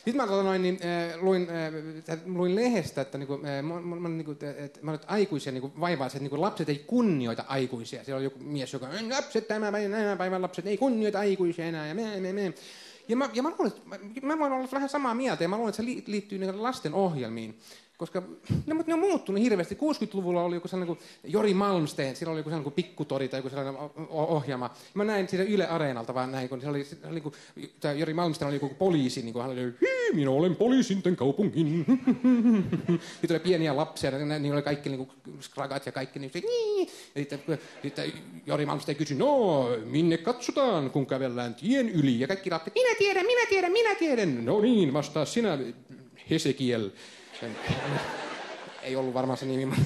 Sitten mä luin lehdestä, että mä olen aikuisia vaivaiset, lapset ei kunnioita aikuisia. Siellä oli joku mies, joka tämän päivän lapset ei kunnioita aikuisia enää. Ja mä luulen, että mä voin olla vähän samaa mieltä ja mä luulen, että se liittyy lasten ohjelmiin. Koska ne on muuttunut hirveästi. 60-luvulla oli joku sellainen kuin Jori Malmsteen, siellä oli joku sellainen kuin Pikkutori tai joku sellainen ohjelma. Mä näin siitä Yle Areenalta vaan näin, kun se oli tämä Jori Malmsteen oli joku poliisi, niin kuin hän oli, minä olen poliisinten kaupungin. Sitten oli pieniä lapsia, niin oli kaikki niin kuin skragat ja kaikki. Niin, ja sitten Jori Malmsteen kysyi, no minne katsotaan, kun kävellään tien yli? Ja kaikki lapset, minä tiedän. No niin, vastaa sinä, Hesekiel. Ei ollut varmaan se nimi.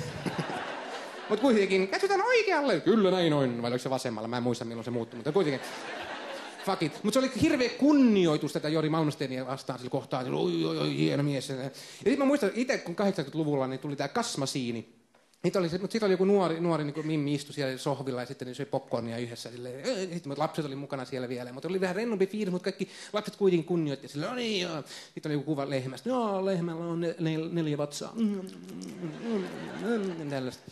Mutta kuitenkin, katsotaan oikealle. Kyllä näin on. Vai oliko se vasemmalla? Mä en muista milloin se muuttui, mutta kuitenkin. Fuck it. Mutta se oli hirveä kunnioitus tätä Jori Malmsteenia vastaan sillä kohtaa. Oi, hieno mies. Ja sitten mä muistan itse, kun 80-luvulla niin tuli tää kasmasiini. Mutta sitten oli joku nuori niin mimmi istui siellä sohvilla ja sitten niin söi popcornia yhdessä. Sitten lapset oli mukana siellä vielä. Mutta oli vähän rennompi fiilis, mutta kaikki lapset kuitenkin kunnioitti. No niin, joo. Sitten oli joku kuva lehmästä. Joo, lehmällä on 4 vatsaa. Tällaista.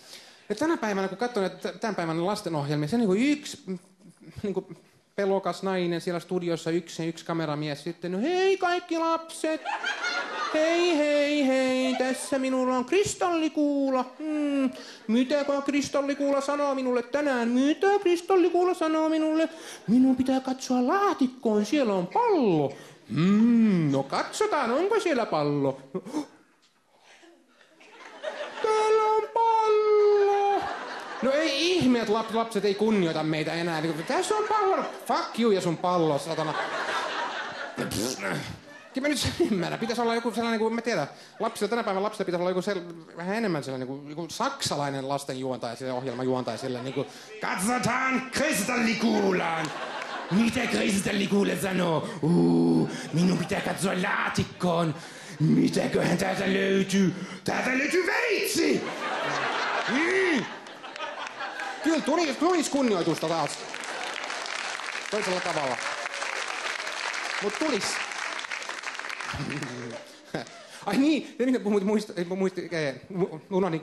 Ja tänä päivänä, kun katson tämän päivän lastenohjelmia, se on yksi pelokas nainen siellä studiossa, yksi kameramies. Sitten, no hei kaikki lapset. Hei, tässä minulla on kristallikuula. Mitäkö kristallikuula sanoo minulle tänään? Mitä kristallikuula sanoo minulle? Minun pitää katsoa laatikkoon, siellä on pallo. No katsotaan, onko siellä pallo? Täällä on pallo. No ei ihme, että lapset ei kunnioita meitä enää. Tässä on pallo. Fuck you ja sun pallo, satana. Mä nyt ymmärrän. Pitäisi olla joku sellainen, kuin mä tiedän, tänä päivänä lapsilla pitäisi olla joku vähän enemmän sellainen, joku saksalainen lastenjuontaja, sille ohjelmajuontaja, sille niin kuin katsotaan kristallikuulaan. Mitä kristallikuula sanoo? Minun pitää katsoa laatikkoon. Mitäköhän täältä löytyy? Täältä löytyy veitsi! Kyllä tulisi kunnioitusta taas. Toisella tavalla. Mut tulis. Ai niin, unohdin